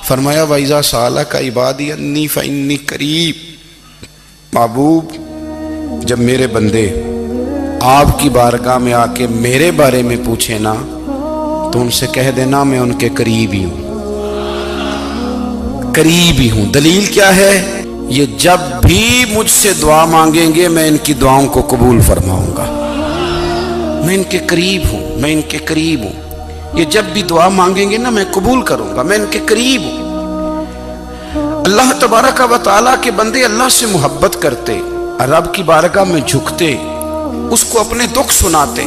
فرمایا وَإِذَا سَأَلَكَ عِبَادِي أَنِّي فَإِنِّي قَرِيب، محبوب جب میرے بندے آپ کی بارگاہ میں آ کے میرے بارے میں پوچھیں نا تو ان سے کہہ دینا میں ان کے قریب ہی ہوں، قریب ہی ہوں۔ دلیل کیا ہے؟ یہ جب بھی مجھ سے دعا مانگیں گے میں ان کی دعاؤں کو قبول فرماؤں گا، میں ان کے قریب ہوں، میں ان کے قریب ہوں۔ یہ جب بھی دعا مانگیں گے نا میں قبول کروں گا، میں ان کے قریب ہوں۔ اللہ تبارک و تعالیٰ کے بندے اللہ سے محبت کرتے، رب کی بارگاہ میں جھکتے، اس کو اپنے دکھ سناتے،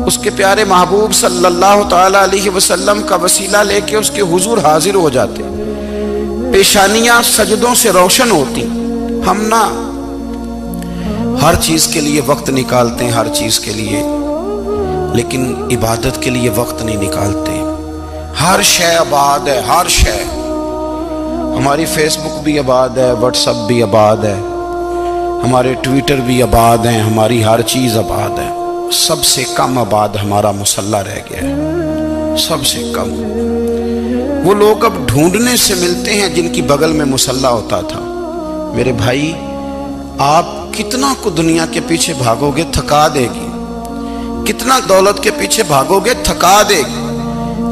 اس کے پیارے محبوب صلی اللہ تعالیٰ علیہ وسلم کا وسیلہ لے کے اس کے حضور حاضر ہو جاتے، پیشانیاں سجدوں سے روشن ہوتی۔ ہم نا ہر چیز کے لیے وقت نکالتے ہیں، ہر چیز کے لیے، لیکن عبادت کے لیے وقت نہیں نکالتے۔ ہر شے آباد ہے، ہر شے، ہماری فیس بک بھی آباد ہے، واٹس ایپ بھی آباد ہے، ہمارے ٹویٹر بھی آباد ہیں، ہماری ہر چیز آباد ہے۔ سب سے کم آباد ہمارا مصلی رہ گیا ہے، سب سے کم۔ وہ لوگ اب ڈھونڈنے سے ملتے ہیں جن کی بغل میں مصلی ہوتا تھا۔ میرے بھائی آپ کتنا کو دنیا کے پیچھے بھاگو گے تھکا دے گی، کتنا دولت کے پیچھے بھاگو گے تھکا دے گی۔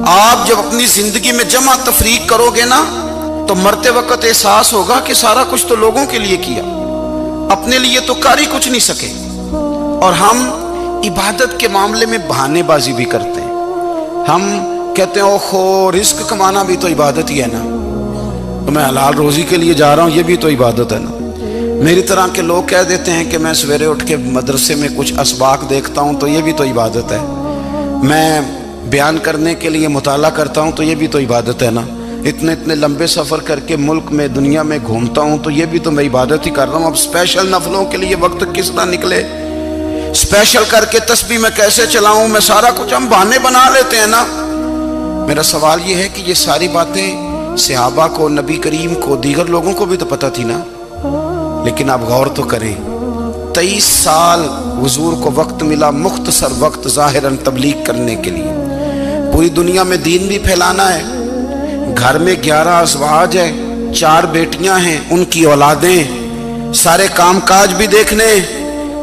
آپ جب اپنی زندگی میں جمع تفریق کرو گے نا تو مرتے وقت احساس ہوگا کہ سارا کچھ تو لوگوں کے لیے کیا، اپنے لیے تو کر ہی کچھ نہیں سکے۔ اور ہم عبادت کے معاملے میں بہانے بازی بھی کرتے ہیں۔ ہم کہتے ہیں اوہو رزق کمانا بھی تو عبادت ہی ہے نا، تو میں حلال روزی کے لیے جا رہا ہوں، یہ بھی تو عبادت ہے نا۔ میری طرح کے لوگ کہہ دیتے ہیں کہ میں سویرے اٹھ کے مدرسے میں کچھ اسباق دیکھتا ہوں تو یہ بھی تو عبادت ہے، میں بیان کرنے کے لیے مطالعہ کرتا ہوں تو یہ بھی تو عبادت ہے نا، اتنے لمبے سفر کر کے ملک میں دنیا میں گھومتا ہوں تو یہ بھی تو میں عبادت ہی کر رہا ہوں۔ اب اسپیشل نفلوں کے لیے وقت کس طرح نکلے، اسپیشل کر کے تسبیح میں کیسے چلاؤں، میں سارا کچھ ہم بہانے بنا لیتے ہیں نا۔ میرا سوال یہ ہے کہ یہ ساری باتیں صحابہ کو، نبی کریم کو، دیگر لوگوں کو بھی تو پتہ تھی نا، لیکن آپ غور تو کریں 23 سال حضور کو وقت ملا، مختصر وقت ظاہراً تبلیغ کرنے کے لیے، پوری دنیا میں دین بھی پھیلانا ہے۔ گھر میں 11 ازواج ہیں، 4 بیٹیاں ہیں، ان کی اولادیں، سارے کام کاج بھی دیکھنے،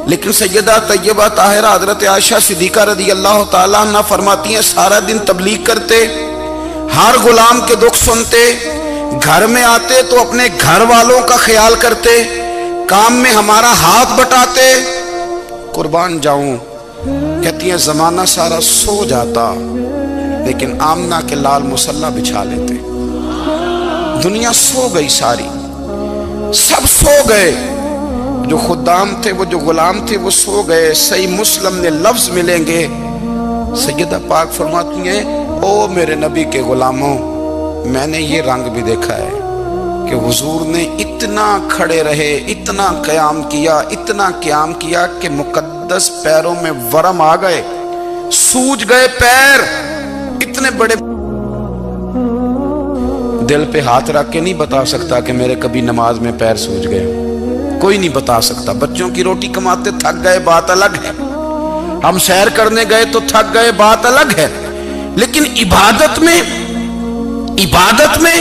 لیکن سیدہ طیبہ طاہرہ حضرت عائشہ صدیقہ رضی اللہ تعالیٰ عنہ فرماتی ہیں سارا دن تبلیغ کرتے، ہر غلام کے دکھ سنتے، گھر میں آتے تو اپنے گھر والوں کا خیال کرتے، کام میں ہمارا ہاتھ بٹاتے۔ قربان جاؤں، کہتی ہیں زمانہ سارا سو جاتا لیکن آمنہ کے لال مصلی بچھا لیتے۔ دنیا سو گئی، ساری سب سو گئے، جو خدام تھے، وہ جو غلام تھے وہ سو گئے۔ صحیح مسلم میں لفظ ملیں گے، سیدہ پاک فرماتی ہیں او میرے نبی کے غلاموں، میں نے یہ رنگ بھی دیکھا ہے کہ حضور نے اتنا کھڑے رہے، اتنا قیام کیا، اتنا قیام کیا کہ مقدس پیروں میں ورم آ گئے، سوج گئے پیر، اتنے بڑے۔ دل پہ ہاتھ رکھ کے نہیں بتا سکتا کہ میرے کبھی نماز میں پیر سوج گئے، کوئی نہیں بتا سکتا۔ بچوں کی روٹی کماتے تھک گئے بات الگ ہے، ہم سیر کرنے گئے تو تھک گئے بات الگ ہے، لیکن عبادت میں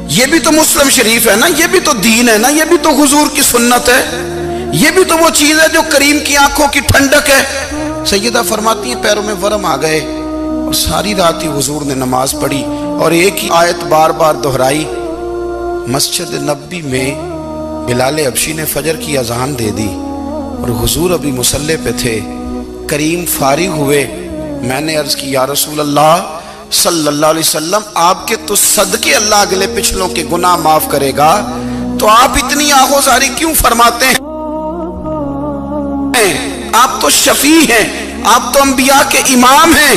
یہ بھی تو مسلم شریف ہے نا، یہ بھی تو دین ہے نا، یہ بھی تو حضور کی سنت ہے، یہ بھی تو وہ چیز ہے جو کریم کی آنکھوں کی ٹھنڈک ہے۔ سیدہ فرماتی ہیں پیروں میں ورم آ گئے، اور ساری رات ہی حضور نے نماز پڑھی اور ایک ہی آیت بار بار دہرائی۔ مسجد نبوی میں بلال حبشی نے فجر کی اذان دے دی اور حضور ابھی مصلی پہ تھے، کریم فارغ ہوئے۔ میں نے عرض کی یا رسول اللہ صلی اللہ علیہ وسلم، آپ کے تو صدقے اللہ اگلے پچھلوں کے گناہ معاف کرے گا، تو آپ اتنی آہوزاری کیوں فرماتے ہیں؟ آپ تو شفیع ہیں، آپ تو انبیاء کے امام ہیں۔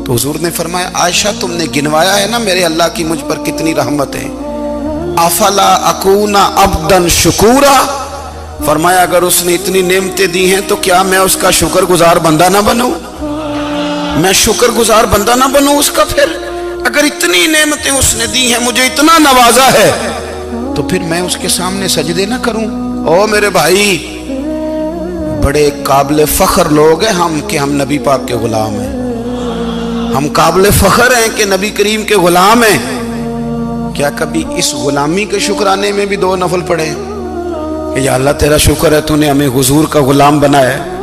تو حضور نے فرمایا عائشہ تم نے گنوایا ہے نا میرے اللہ کی مجھ پر کتنی رحمت ہے، افلا اکون عبدا شکورا، فرمایا اگر اس نے اتنی نعمتیں دی ہیں تو کیا میں اس کا شکر گزار بندہ نہ بنوں، میں شکر گزار بندہ نہ بنوں اس کا؟ پھر اگر اتنی نعمتیں اس نے دی ہیں، مجھے اتنا نوازا ہے، تو پھر میں اس کے سامنے سجدے نہ کروں؟ او میرے بھائی، بڑے قابل فخر لوگ ہیں ہم کہ ہم نبی پاک کے غلام ہیں، ہم قابل فخر ہیں کہ نبی کریم کے غلام ہیں، کیا کبھی اس غلامی کے شکرانے میں بھی 2 نفل پڑھے کہ یا اللہ تیرا شکر ہے تو نے ہمیں حضور کا غلام بنایا ہے؟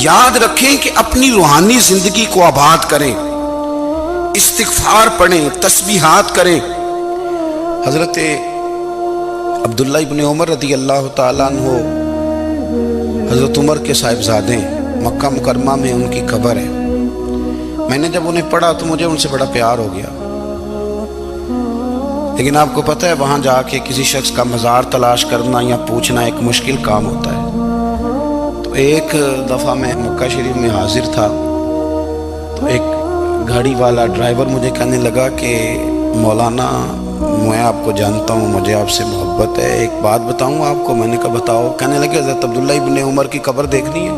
یاد رکھیں کہ اپنی روحانی زندگی کو آباد کریں، استغفار پڑھیں، تسبیحات کریں۔ حضرت عبداللہ ابن عمر رضی اللہ تعالیٰ عنہ حضرت عمر کے صاحبزادے، مکہ مکرمہ میں ان کی قبر ہے۔ میں نے جب انہیں پڑھا تو مجھے ان سے بڑا پیار ہو گیا، لیکن آپ کو پتہ ہے وہاں جا کے کسی شخص کا مزار تلاش کرنا یا پوچھنا ایک مشکل کام ہوتا ہے۔ تو ایک دفعہ میں مکہ شریف میں حاضر تھا، تو ایک گاڑی والا ڈرائیور مجھے کہنے لگا کہ مولانا میں آپ کو جانتا ہوں، مجھے آپ سے محبت ہے، ایک بات بتاؤں آپ کو؟ میں نے کہا بتاؤ۔ کہنے لگے حضرت عبداللہ ابن عمر کی قبر دیکھنی ہے۔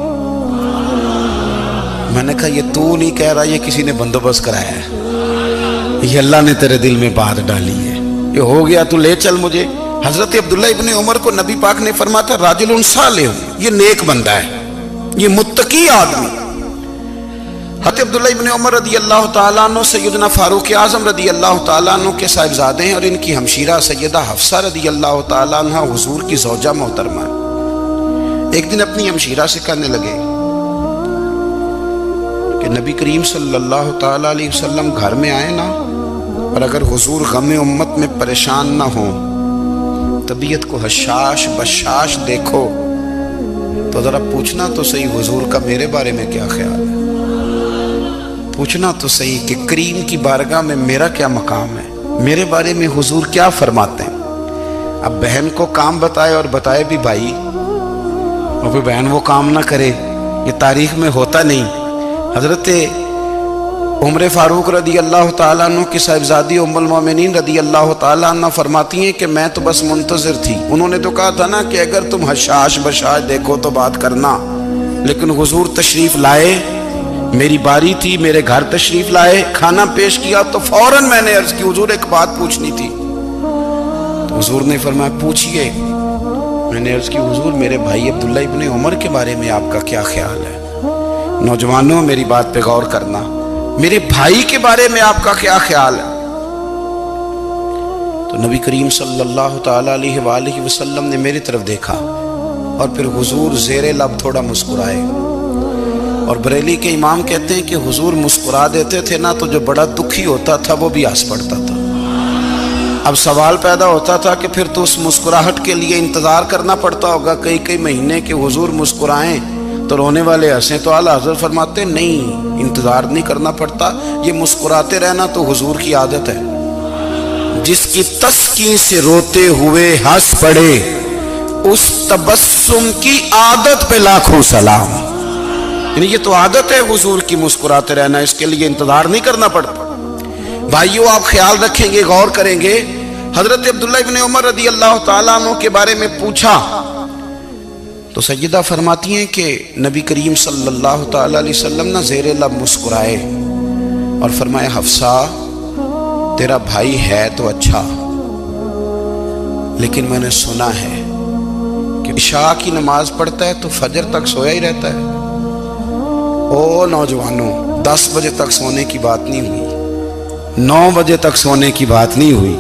میں نے کہا یہ تو نہیں کہہ رہا، یہ کسی نے بندوبست کرایا ہے، یہ اللہ نے تیرے دل میں بات ڈالی ہے، یہ ہو گیا تو لے چل مجھے۔ حضرت عبداللہ ابن عمر کو نبی پاک نے فرمایا تھا راجل صالح، یہ نیک بندہ ہے، یہ متقی آدمی۔ حضرت عبداللہ ابن عمر رضی اللہ تعالیٰ عنہ سیدنا فاروق اعظم رضی اللہ تعالیٰ عنہ کے صاحبزادے ہیں، اور ان کی ہمشیرہ سیدہ حفصہ رضی اللہ تعالیٰ عنہ حضور کی زوجہ محترمہ۔ ایک دن اپنی ہمشیرہ سے کہنے لگے کہ نبی کریم صلی اللہ تعالیٰ علیہ وسلم گھر میں آئے نا، اور اگر حضور غم امت میں پریشان نہ ہوں، طبیعت کو حشاش بشاش دیکھو، تو ذرا پوچھنا تو صحیح حضور کا میرے بارے میں کیا خیال ہے، پوچھنا تو صحیح کہ کریم کی بارگاہ میں میرا کیا مقام ہے، میرے بارے میں حضور کیا فرماتے ہیں۔ اب بہن کو کام بتائے، اور بتائے بھی بھائی، اور پھر بہن وہ کام نہ کرے، یہ تاریخ میں ہوتا نہیں۔ حضرت عمر فاروق رضی اللہ تعالیٰ عنہ کی صاحبزادی ام المومنین رضی اللہ تعالیٰ عنہ فرماتی ہیں کہ میں تو بس منتظر تھی، انہوں نے تو کہا تھا نا کہ اگر تم حشاش بشاش دیکھو تو بات کرنا، لیکن حضور تشریف لائے، میری باری تھی، میرے گھر تشریف لائے، کھانا پیش کیا تو فوراً میں نے عرض کی حضور ایک بات پوچھنی تھی۔ تو حضور نے فرمایا پوچھئے۔ میں نے عرض کی حضور میرے بھائی عبداللہ ابن عمر کے بارے میں آپ کا کیا خیال ہے؟ نوجوانوں میری بات پہ غور کرنا، میرے بھائی کے بارے میں آپ کا کیا خیال ہے؟ تو نبی کریم صلی اللہ تعالیٰ علیہ وآلہ وسلم نے میری طرف دیکھا، اور پھر حضور زیر لب تھوڑا مسکرائے، اور بریلی کے امام کہتے ہیں کہ حضور مسکرا دیتے تھے نا تو جو بڑا دکھی ہوتا تھا وہ بھی ہنس پڑتا تھا۔ اب سوال پیدا ہوتا تھا کہ پھر تو اس مسکراہٹ کے لیے انتظار کرنا پڑتا ہوگا کئی مہینے کہ حضور مسکرائیں تو رونے والے ہنسیں، تو اعلیٰ حضرت فرماتے نہیں، انتظار نہیں کرنا پڑتا، یہ مسکراتے رہنا تو حضور کی عادت ہے۔ جس کی تسکین سے روتے ہوئے ہنس پڑے، اس تبسم کی عادت پہ لاکھوں سلام۔ یعنی یہ تو عادت ہے حضور کی مسکراتے رہنا، اس کے لیے انتظار نہیں کرنا پڑتا۔ بھائیو آپ خیال رکھیں گے، غور کریں گے، حضرت عبداللہ ابن عمر رضی اللہ تعالیٰ عنہ کے بارے میں پوچھا تو سیدہ فرماتی ہیں کہ نبی کریم صلی اللہ تعالیٰ علیہ وسلم نہ زیر لب مسکرائے اور فرمایا حفصہ تیرا بھائی ہے تو اچھا، لیکن میں نے سنا ہے کہ عشاء کی نماز پڑھتا ہے تو فجر تک سویا ہی رہتا ہے۔ او نوجوانوں، 10 بجے تک سونے کی بات نہیں ہوئی، 9 بجے تک سونے کی بات نہیں ہوئی،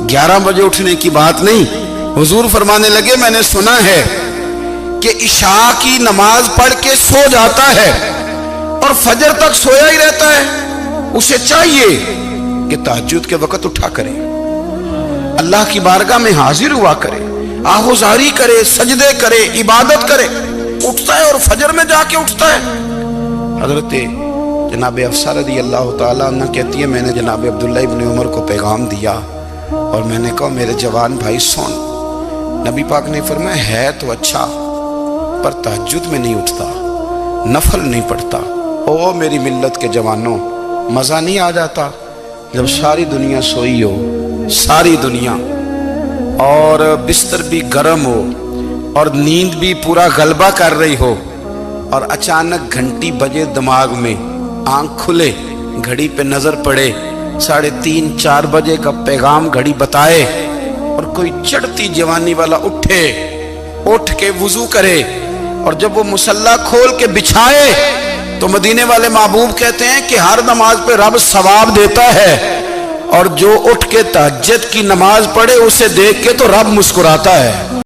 11 بجے اٹھنے کی بات نہیں۔ حضور فرمانے لگے میں نے سنا ہے کہ عشاء کی نماز پڑھ کے سو جاتا ہے اور فجر تک سویا ہی رہتا ہے، اسے چاہیے کہ تہجد کے وقت اٹھا کرے، اللہ کی بارگاہ میں حاضر ہوا کرے، آہوزاری کرے، سجدے کرے، عبادت کرے، اٹھتا ہے اور فجر میں جا کے اٹھتا ہے۔ حضرت جناب حفصہ رضی اللہ تعالیٰ عنہ کہتی ہے میں نے جناب عبداللہ ابن عمر کو پیغام دیا اور میں نے کہا میرے جوان بھائی سن، نبی پاک نے فرمایا ہے تو اچھا پر تہجد میں نہیں اٹھتا، نفل نہیں پڑھتا۔ او میری ملت کے جوانوں، مزہ نہیں آ جاتا جب ساری دنیا سوئی ہو، ساری دنیا، اور بستر بھی گرم ہو اور نیند بھی پورا غلبہ کر رہی ہو، اور اچانک گھنٹی بجے دماغ میں، آنکھ کھلے، گھڑی پہ نظر پڑے، 3:30 4 بجے کا پیغام گھڑی بتائے، اور کوئی چڑھتی جوانی والا اٹھ کے وضو کرے، اور جب وہ مصلی کھول کے بچھائے تو مدینے والے محبوب کہتے ہیں کہ ہر نماز پہ رب ثواب دیتا ہے، اور جو اٹھ کے تہجد کی نماز پڑھے اسے دیکھ کے تو رب مسکراتا ہے۔